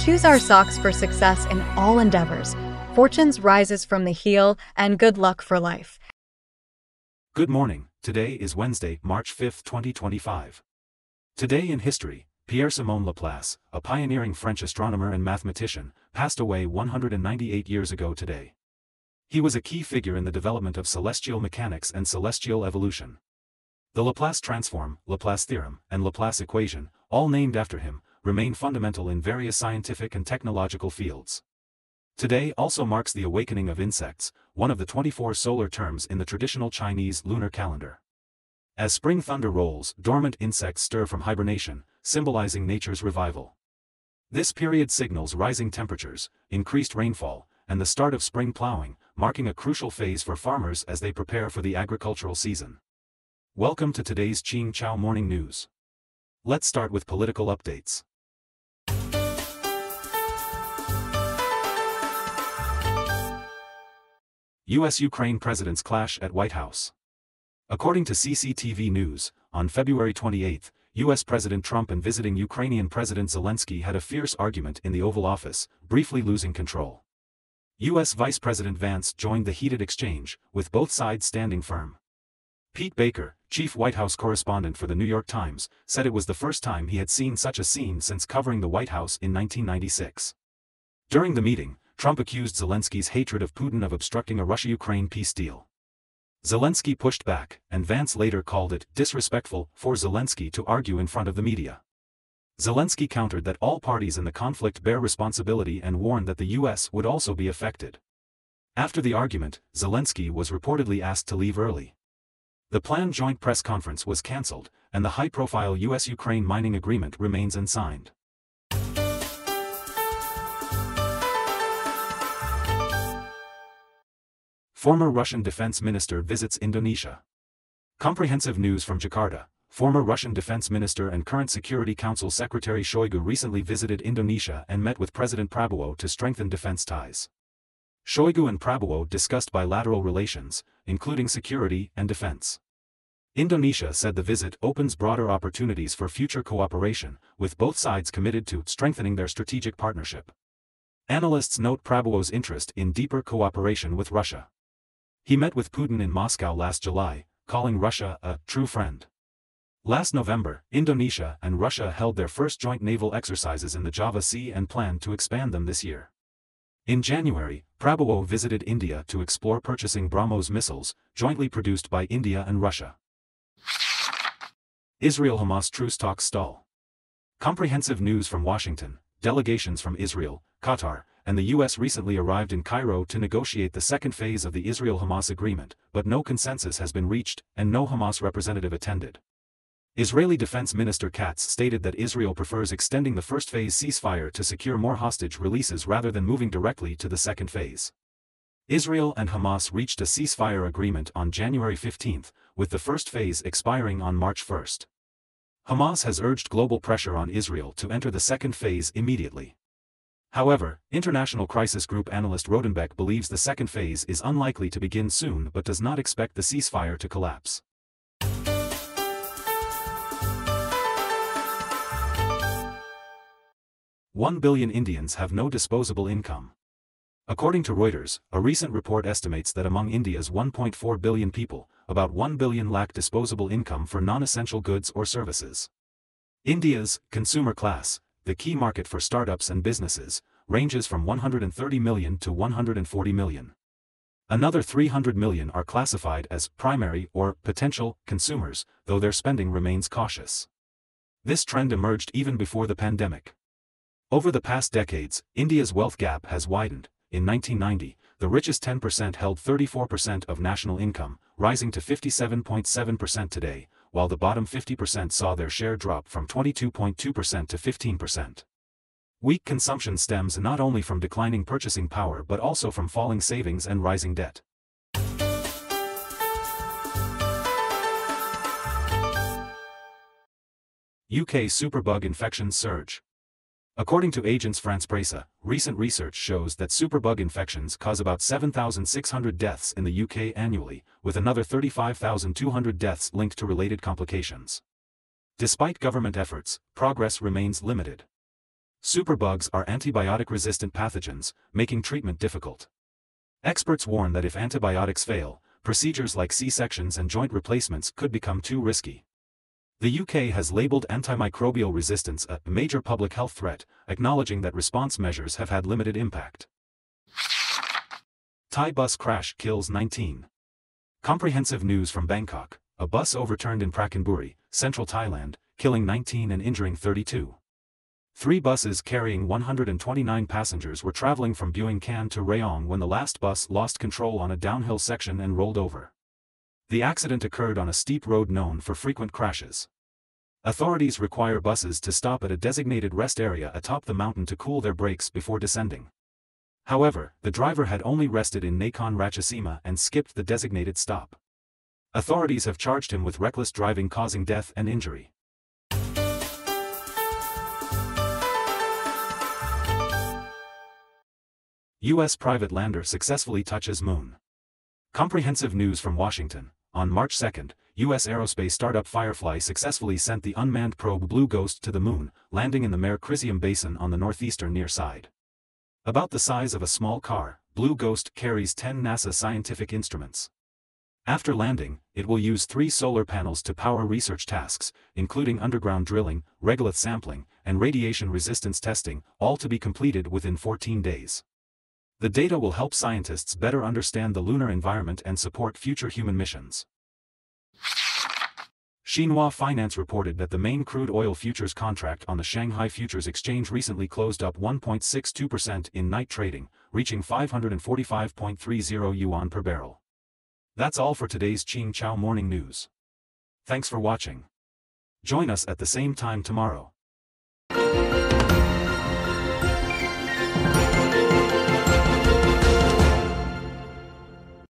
choose our socks for success in all endeavors. Fortunes rises from the heel, and good luck for life. Good morning. Today is Wednesday, March 5, 2025. Today in history, Pierre-Simon Laplace, a pioneering French astronomer and mathematician, passed away 198 years ago today. He was a key figure in the development of celestial mechanics and celestial evolution. The Laplace transform, Laplace theorem, and Laplace equation, all named after him, remain fundamental in various scientific and technological fields. Today also marks the awakening of insects, one of the 24 solar terms in the traditional Chinese lunar calendar. As spring thunder rolls, dormant insects stir from hibernation, symbolizing nature's revival. This period signals rising temperatures, increased rainfall, and the start of spring plowing, marking a crucial phase for farmers as they prepare for the agricultural season. Welcome to today's Qing Chao Morning News. Let's start with political updates. U.S.-Ukraine presidents clash at White House. According to CCTV News, on February 28, U.S. President Trump and visiting Ukrainian President Zelensky had a fierce argument in the Oval Office, briefly losing control. U.S. Vice President Vance joined the heated exchange, with both sides standing firm. Pete Baker, chief White House correspondent for The New York Times, said it was the first time he had seen such a scene since covering the White House in 1996. During the meeting, Trump accused Zelensky's hatred of Putin of obstructing a Russia-Ukraine peace deal. Zelensky pushed back, and Vance later called it disrespectful for Zelensky to argue in front of the media. Zelensky countered that all parties in the conflict bear responsibility and warned that the U.S. would also be affected. After the argument, Zelensky was reportedly asked to leave early. The planned joint press conference was cancelled, and the high-profile U.S.-Ukraine mining agreement remains unsigned. Former Russian defense minister visits Indonesia. Comprehensive news from Jakarta. Former Russian defense minister and current Security Council Secretary Shoigu recently visited Indonesia and met with President Prabowo to strengthen defense ties. Shoigu and Prabowo discussed bilateral relations, including security and defense. Indonesia said the visit opens broader opportunities for future cooperation, with both sides committed to strengthening their strategic partnership. Analysts note Prabowo's interest in deeper cooperation with Russia. He met with Putin in Moscow last July, calling Russia a true friend. Last November, Indonesia and Russia held their first joint naval exercises in the Java Sea and plan to expand them this year. In January, Prabowo visited India to explore purchasing BrahMos missiles, jointly produced by India and Russia. Israel-Hamas truce talks stall. Comprehensive news from Washington. Delegations from Israel, Qatar, and the U.S. recently arrived in Cairo to negotiate the second phase of the Israel-Hamas agreement, but no consensus has been reached, and no Hamas representative attended. Israeli Defense Minister Katz stated that Israel prefers extending the first phase ceasefire to secure more hostage releases rather than moving directly to the second phase. Israel and Hamas reached a ceasefire agreement on January 15, with the first phase expiring on March 1. Hamas has urged global pressure on Israel to enter the second phase immediately. However, International Crisis Group analyst Rodenbeck believes the second phase is unlikely to begin soon but does not expect the ceasefire to collapse. "1 billion Indians have no disposable income." According to Reuters, a recent report estimates that among India's 1.4 billion people, about 1 billion lack disposable income for non-essential goods or services. India's consumer class, the key market for startups and businesses, ranges from 130 million to 140 million. Another 300 million are classified as primary or potential consumers, though their spending remains cautious. This trend emerged even before the pandemic. Over the past decades, India's wealth gap has widened. In 1990, the richest 10% held 34% of national income, rising to 57.7% today, while the bottom 50% saw their share drop from 22.2% to 15%. Weak consumption stems not only from declining purchasing power but also from falling savings and rising debt. UK superbug infections surge. According to Agence France-Presse, recent research shows that superbug infections cause about 7,600 deaths in the UK annually, with another 35,200 deaths linked to related complications. Despite government efforts, progress remains limited. Superbugs are antibiotic-resistant pathogens, making treatment difficult. Experts warn that if antibiotics fail, procedures like C-sections and joint replacements could become too risky. The UK has labelled antimicrobial resistance a major public health threat, acknowledging that response measures have had limited impact. Thai bus crash kills 19. Comprehensive news from Bangkok. A bus overturned in Prachinburi, central Thailand, killing 19 and injuring 32. 3 buses carrying 129 passengers were traveling from Bueng Kan to Rayong when the last bus lost control on a downhill section and rolled over. The accident occurred on a steep road known for frequent crashes. Authorities require buses to stop at a designated rest area atop the mountain to cool their brakes before descending. However, the driver had only rested in Nakhon Ratchasima and skipped the designated stop. Authorities have charged him with reckless driving causing death and injury. U.S. private lander successfully touches moon. Comprehensive news from Washington. On March 2, U.S. aerospace startup Firefly successfully sent the unmanned probe Blue Ghost to the moon, landing in the Mare Crisium Basin on the northeastern near side. About the size of a small car, Blue Ghost carries 10 NASA scientific instruments. After landing, it will use 3 solar panels to power research tasks, including underground drilling, regolith sampling, and radiation resistance testing, all to be completed within 14 days. The data will help scientists better understand the lunar environment and support future human missions. Xinhua Finance reported that the main crude oil futures contract on the Shanghai Futures Exchange recently closed up 1.62% in night trading, reaching 545.30 yuan per barrel. That's all for today's Qing Chao Morning News. Thanks for watching. Join us at the same time tomorrow.